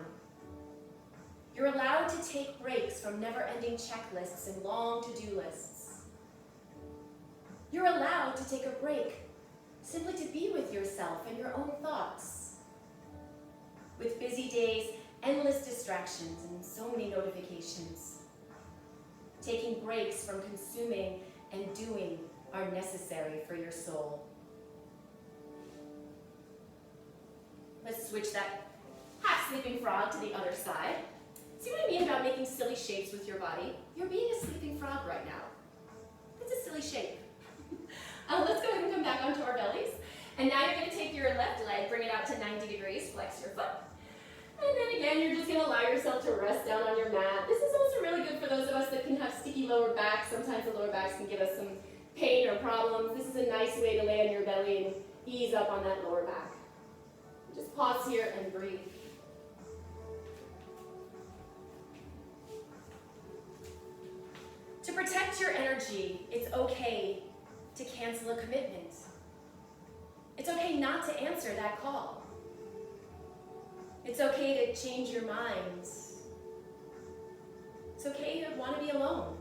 You're allowed to take breaks from never-ending checklists and long to-do lists. You're allowed to take a break simply to be with yourself and your own thoughts. With busy days, endless distractions, and so many notifications, taking breaks from consuming and doing are necessary for your soul. Let's switch that half sleeping frog to the other side. See what I mean about making silly shapes with your body? You're being a sleeping frog right now. It's a silly shape. Let's go ahead and come back onto our bellies. And now you're going to take your left leg, bring it out to 90 degrees, flex your foot. And then again, you're just going to allow yourself to rest down on your mat. This is also really good for those of us that can have sticky lower backs. Sometimes the lower backs can give us some pain or problems. This is a nice way to lay on your belly and ease up on that lower back. Just pause here and breathe. To protect your energy, it's okay to cancel a commitment. It's okay not to answer that call. It's okay to change your mind. It's okay to want to be alone.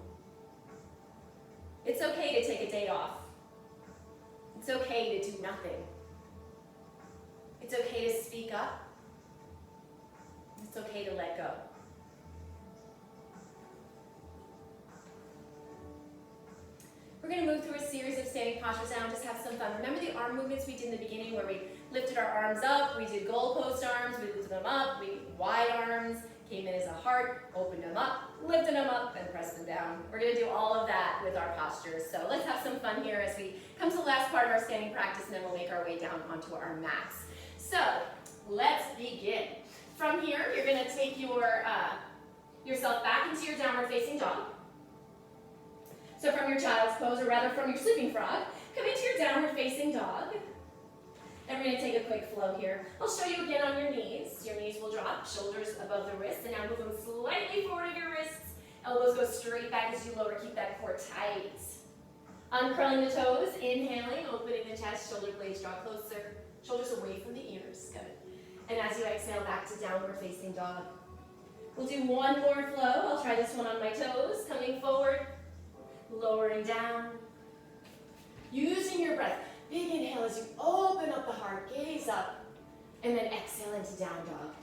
It's okay to take a day off. It's okay to do nothing. It's okay to speak up. It's okay to let go. We're going to move through a series of standing postures now and just have some fun. Remember the arm movements we did in the beginning where we lifted our arms up, we did goalpost arms, we lifted them up, we wide arms, came in as a heart, opened them up, lifted them up, and pressed them down. We're going to do all of that with our postures. So let's have some fun here as we come to the last part of our standing practice, and then we'll make our way down onto our mats. So let's begin. From here, you're going to take yourself back into your downward facing dog. So from your child's pose, or rather from your sleeping frog, come into your downward facing dog. And we're going to take a quick flow here. I'll show you again on your knees. Your knees will drop, shoulders above the wrists, and now move them slightly forward of your wrists. Elbows go straight back as you lower, keep that core tight. Uncurling the toes, inhaling, opening the chest, shoulder blades draw closer, shoulders away from the ears, good. And as you exhale, back to downward facing dog. We'll do one more flow. I'll try this one on my toes, coming forward, lowering down, using your breath. Big inhale as you open up the heart, gaze up, and then exhale into down dog.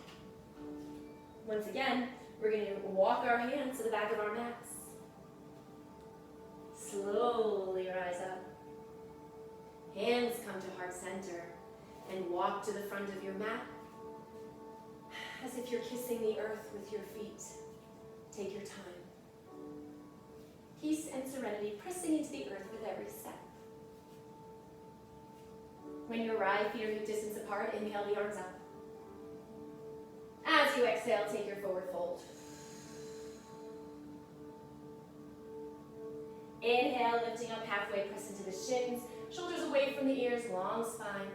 Once again, we're going to walk our hands to the back of our mats. Slowly rise up. Hands come to heart center and walk to the front of your mat as if you're kissing the earth with your feet. Take your time. Peace and serenity pressing into the earth with every step. When you arrive, feet are hip distance apart, inhale the arms up. As you exhale, take your forward fold. Inhale, lifting up halfway, press into the shins, shoulders away from the ears, long spine.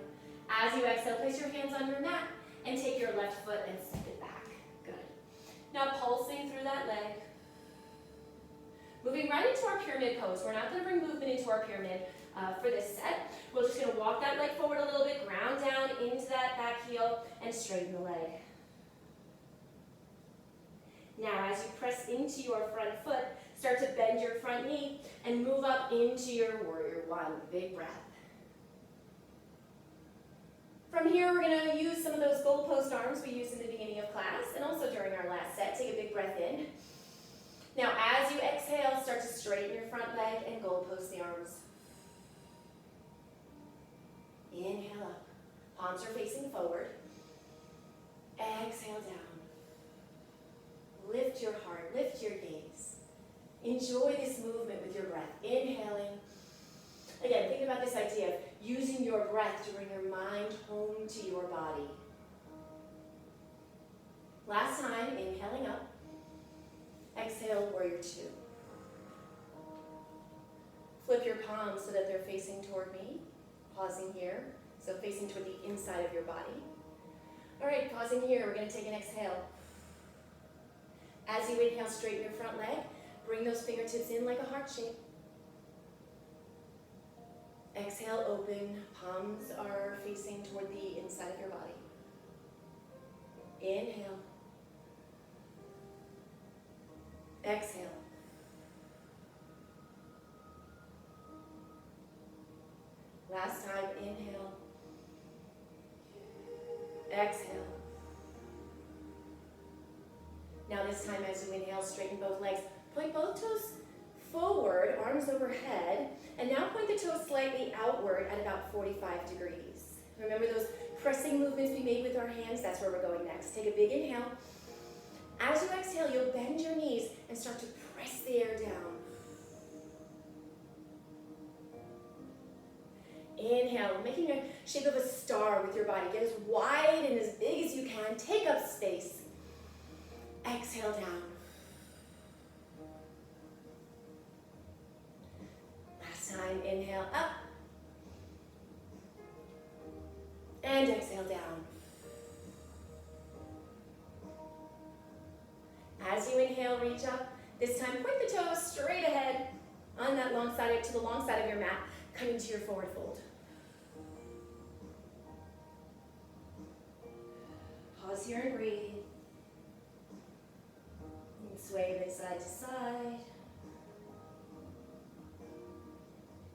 As you exhale, place your hands on your mat and take your left foot and step it back. Good. Now pulsing through that leg. Moving right into our pyramid pose. We're not going to bring movement into our pyramid for this set. We're just going to walk that leg forward a little bit, ground down into that back heel, and straighten the leg. Now, as you press into your front foot, start to bend your front knee and move up into your warrior one. Big breath. From here, we're going to use some of those goalpost arms we used in the beginning of class and also during our last set. Take a big breath in. Now, as you exhale, start to straighten your front leg and goalpost the arms. Inhale up. Palms are facing forward. Exhale down. Lift your heart, lift your gaze. Enjoy this movement with your breath. Inhaling. Again, think about this idea of using your breath to bring your mind home to your body. Last time, inhaling up. Exhale, warrior two. Flip your palms so that they're facing toward me. Pausing here, so facing toward the inside of your body. All right, pausing here, we're going to take an exhale. As you inhale, straighten your front leg. Bring those fingertips in like a heart shape. Exhale, open. Palms are facing toward the inside of your body. Inhale. Exhale. Last time, inhale. Exhale. Now this time as you inhale, straighten both legs. Point both toes forward, arms overhead, and now point the toes slightly outward at about 45 degrees. Remember those pressing movements we made with our hands? That's where we're going next. Take a big inhale. As you exhale, you'll bend your knees and start to press the air down. Inhale, making a shape of a star with your body. Get as wide and as big as you can. Take up space. Exhale down. Last time, inhale up. And exhale down. As you inhale, reach up. This time, point the toes straight ahead on that long side, to the long side of your mat, coming to your forward fold. Pause here and breathe. And sway it side to side.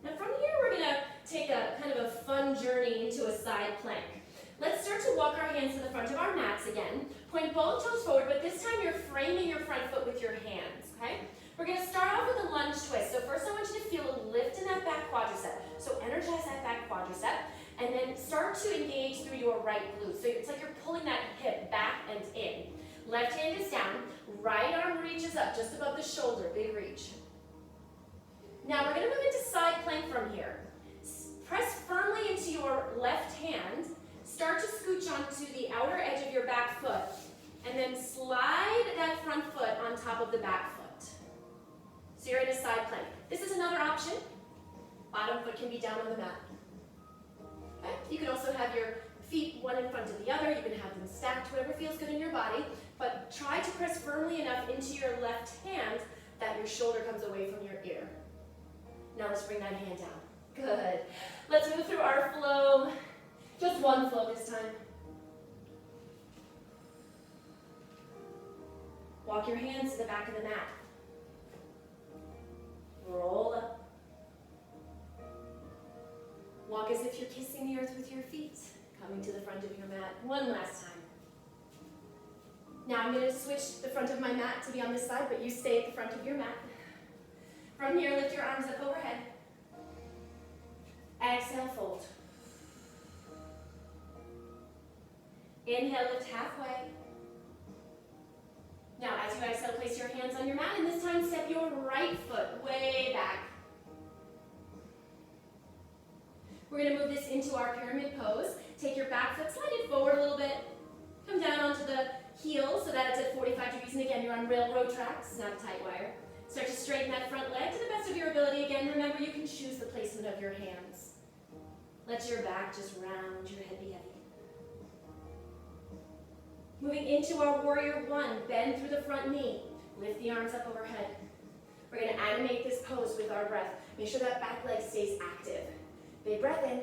Now from here, we're gonna take a kind of a fun journey into a side plank. Let's start to walk our hands to the front of our mats again. Point both toes forward, but this time you're framing your front foot with your hands, okay? We're gonna start off with a lunge twist. So first I want you to feel a lift in that back quadricep. So energize that back quadricep, and then start to engage through your right glute. So it's like you're pulling that hip back and in. Left hand is down, right arm reaches up just above the shoulder, big reach. Now we're gonna move into side plank from here. Press firmly into your left hand, start to scooch onto the outer edge of your back foot, and then slide that front foot on top of the back foot. So you're in a side plank. This is another option. Bottom foot can be down on the mat. Okay? You can also have your feet one in front of the other. You can have them stacked, whatever feels good in your body. But try to press firmly enough into your left hand that your shoulder comes away from your ear. Now let's bring that hand down. Good. Let's move through our flow. Just one flow this time. Walk your hands to the back of the mat. Roll up. Walk as if you're kissing the earth with your feet, coming to the front of your mat. One last time. Now I'm going to switch the front of my mat to be on this side, but you stay at the front of your mat. From here, lift your arms up overhead. Exhale, fold. Inhale, lift halfway. Now, as you exhale, place your hands on your mat, and this time step your right foot way back. We're going to move this into our pyramid pose. Take your back foot, slide it forward a little bit. Come down onto the heel so that it's at 45 degrees, and again, you're on railroad tracks, not a tight wire. Start to straighten that front leg to the best of your ability. Again, remember, you can choose the placement of your hands. Let your back just round, your head be heavy. Moving into our warrior one, bend through the front knee. Lift the arms up overhead. We're going to animate this pose with our breath. Make sure that back leg stays active. Big breath in.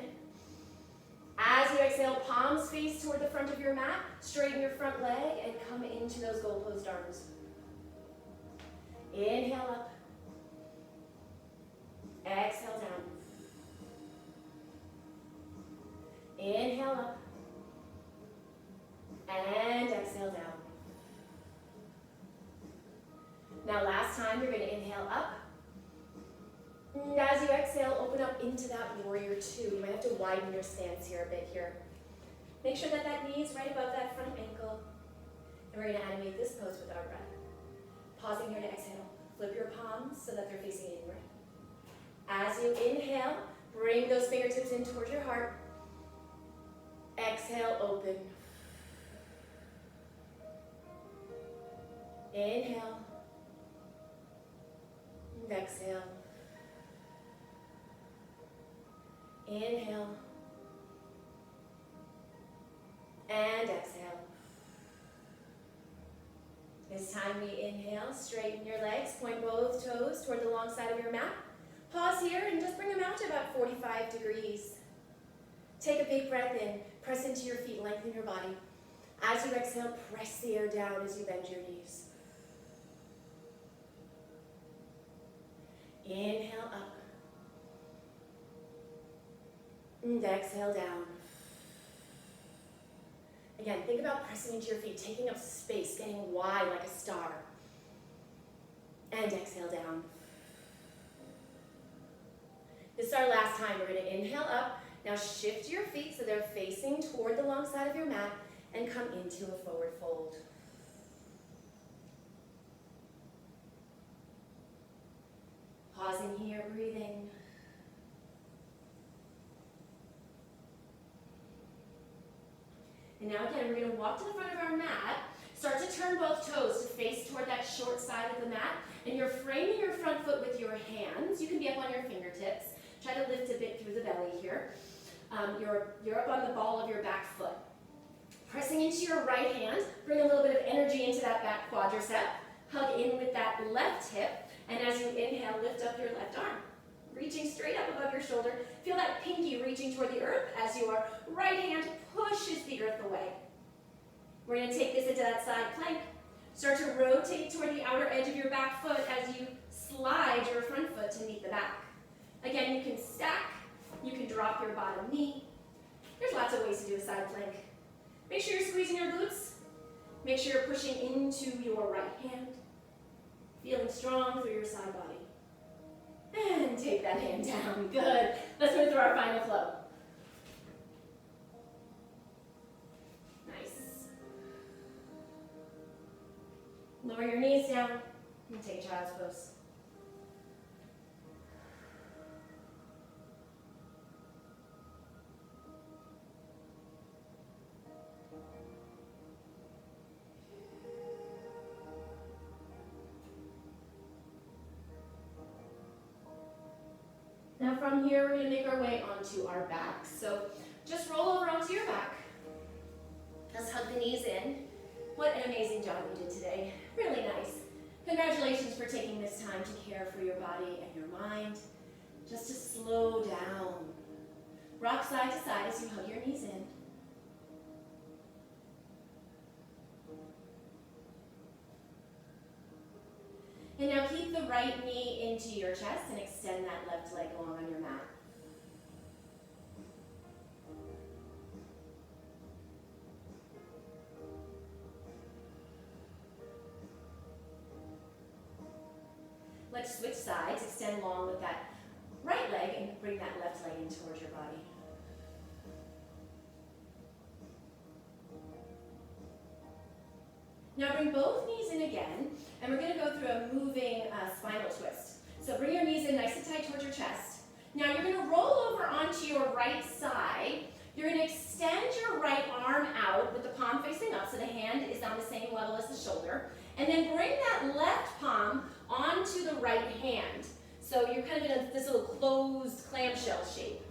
As you exhale, palms face toward the front of your mat. Straighten your front leg and come into those goal posed arms. Inhale up. Exhale down. Inhale up. And exhale down. Now last time, you're going to inhale up. And as you exhale, open up into that warrior two. You might have to widen your stance here a bit here. Make sure that that knee is right above that front ankle. And we're going to animate this pose with our breath. Pausing here to exhale. Flip your palms so that they're facing inward. As you inhale, bring those fingertips in towards your heart. Exhale, open. Inhale. And exhale. Inhale. And exhale. This time we inhale, straighten your legs, point both toes toward the long side of your mat. Pause here and just bring them out to about 45 degrees. Take a big breath in, press into your feet, lengthen your body. As you exhale, press the air down as you bend your knees. Inhale up. And exhale down. Again, think about pressing into your feet, taking up space, getting wide like a star. And exhale down. This is our last time. We're going to inhale up. Now shift your feet so they're facing toward the long side of your mat and come into a forward fold. Pausing here, breathing. And now again, we're going to walk to the front of our mat. Start to turn both toes to face toward that short side of the mat, and you're framing your front foot with your hands. You can be up on your fingertips. Try to lift a bit through the belly here. You're up on the ball of your back foot. Pressing into your right hand, bring a little bit of energy into that back quadricep. Hug in with that left hip, and as you inhale, lift up your left arm. Reaching straight up above your shoulder. Feel that pinky reaching toward the earth as your right hand pushes the earth away. We're going to take this into that side plank. Start to rotate toward the outer edge of your back foot as you slide your front foot to meet the back. Again, you can stack, you can drop your bottom knee. There's lots of ways to do a side plank. Make sure you're squeezing your glutes. Make sure you're pushing into your right hand. Feeling strong through your side body. And take that hand down. Good. Let's move through our final flow. Nice. Lower your knees down and take child's pose. Now from here, we're going to make our way onto our back. So just roll over onto your back. Let's hug the knees in. What an amazing job you did today. Really nice. Congratulations for taking this time to care for your body and your mind. Just to slow down. Rock side to side as you hug your knees in. And now keep the right knee into your chest and extend that left leg along on your mat. Let's switch sides, extend long with that right leg and bring that left leg in towards your body. Now bring both knees in again, and we're going to go through a moving spinal twist. So bring your knees in nice and tight towards your chest. Now you're going to roll over onto your right side. You're going to extend your right arm out with the palm facing up so the hand is on the same level as the shoulder. And then bring that left palm onto the right hand. So you're kind of in this little closed clamshell shape.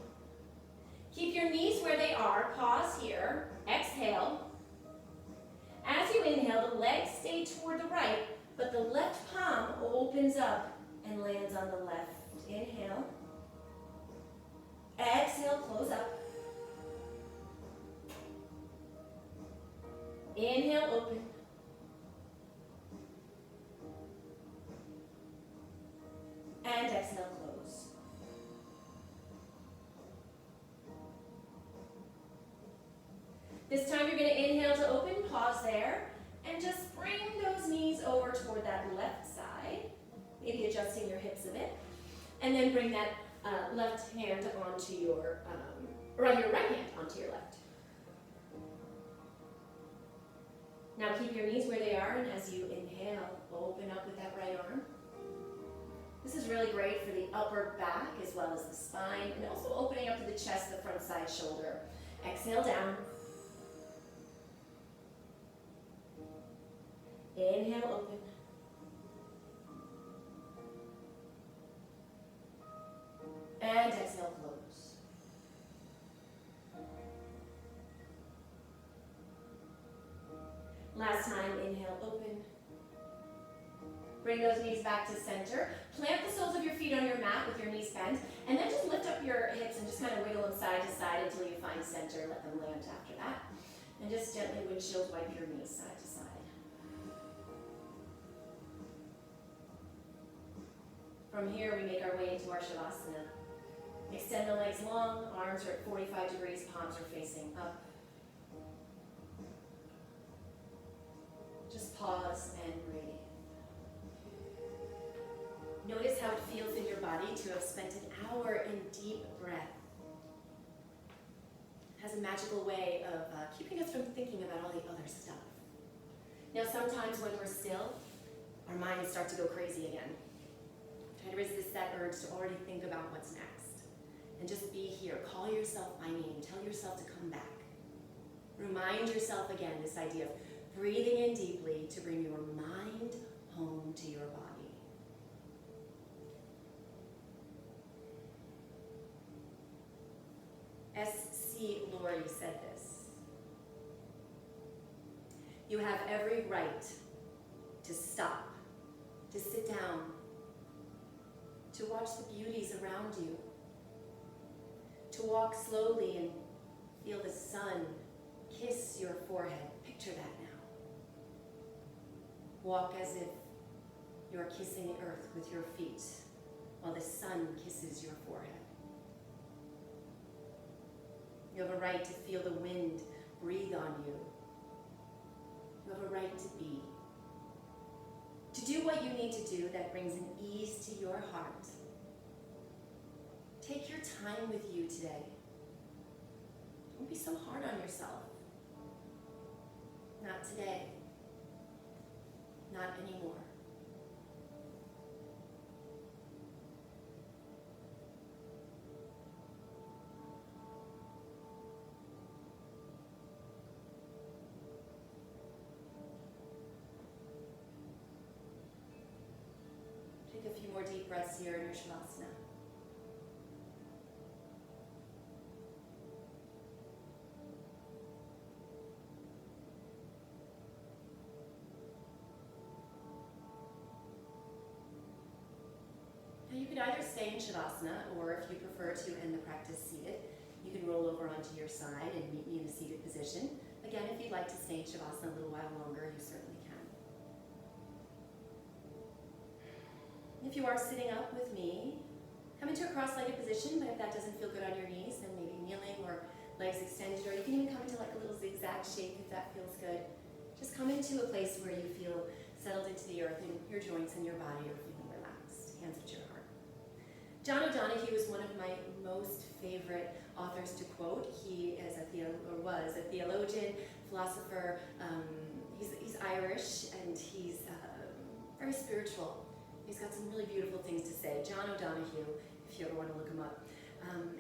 Keep your knees where they are. Pause here. Exhale. As you inhale, the legs stay toward the right, but the left palm opens up and lands on the left. Inhale. Exhale, close up. Inhale, open. And exhale, close. This time you're going to inhale to open, pause there, and just bring those knees over toward that left side, maybe adjusting your hips a bit, and then bring that left hand onto your, or your right hand onto your left. Now keep your knees where they are, and as you inhale, open up with that right arm. This is really great for the upper back as well as the spine, and also opening up to the chest, the front side shoulder. Exhale down. Inhale, open. And exhale, close. Last time, inhale, open. Bring those knees back to center. Plant the soles of your feet on your mat with your knees bent, and then just lift up your hips and just kind of wiggle them side to side until you find center. Let them land after that. And just gently windshield wipe your knees side to side. From here, we make our way into our Shavasana. Extend the legs long, arms are at 45 degrees, palms are facing up. Just pause and breathe. Notice how it feels in your body to have spent an hour in deep breath. It has a magical way of keeping us from thinking about all the other stuff. Now, sometimes when we're still, our minds start to go crazy again. Try to resist that urge to already think about what's next. And just be here. Call yourself by name. Tell yourself to come back. Remind yourself again this idea of breathing in deeply to bring your mind home to your body. S.C. Laurie said this: "You have every right to stop, to sit down, to watch the beauties around you, to walk slowly and feel the sun kiss your forehead." Picture that now. Walk as if you're kissing the earth with your feet while the sun kisses your forehead. You have a right to feel the wind breathe on you. You have a right to be. To do what you need to do that brings an ease to your heart. Take your time with you today. Don't be so hard on yourself. Not today. Not anymore. Take a few more deep breaths here in your Shavasana. Now you could either stay in Shavasana, or if you prefer to end the practice seated, you can roll over onto your side and meet me in a seated position. Again, if you'd like to stay in Shavasana a little while longer, you certainly can. If you are sitting up with me, come into a cross-legged position, but if that doesn't feel good on your knees, then maybe kneeling or legs extended, or you can even come into like a little zigzag shape if that feels good. Just come into a place where you feel settled into the earth and your joints and your body are feeling relaxed. Hands at your heart. John O'Donohue is one of my most favorite authors to quote. He is was a theologian, philosopher. He's Irish, and he's very spiritual. He's got some really beautiful things to say. John O'Donohue, if you ever want to look him up.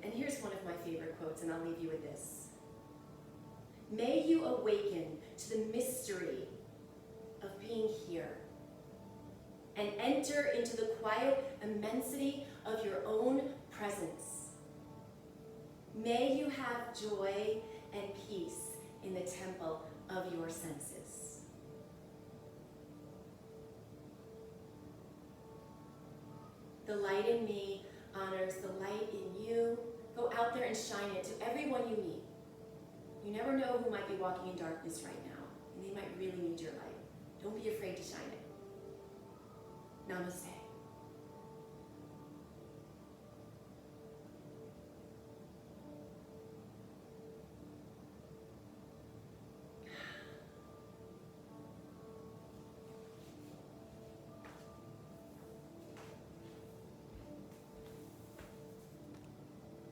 And here's one of my favorite quotes, and I'll leave you with this. "May you awaken to the mystery of being here and enter into the quiet immensity of your own presence. May you have joy and peace in the temple of your senses." The light in me honors the light in you. Go out there and shine it to everyone you meet. You never know who might be walking in darkness right now, and they might really need your light. Don't be afraid to shine it. Namaste.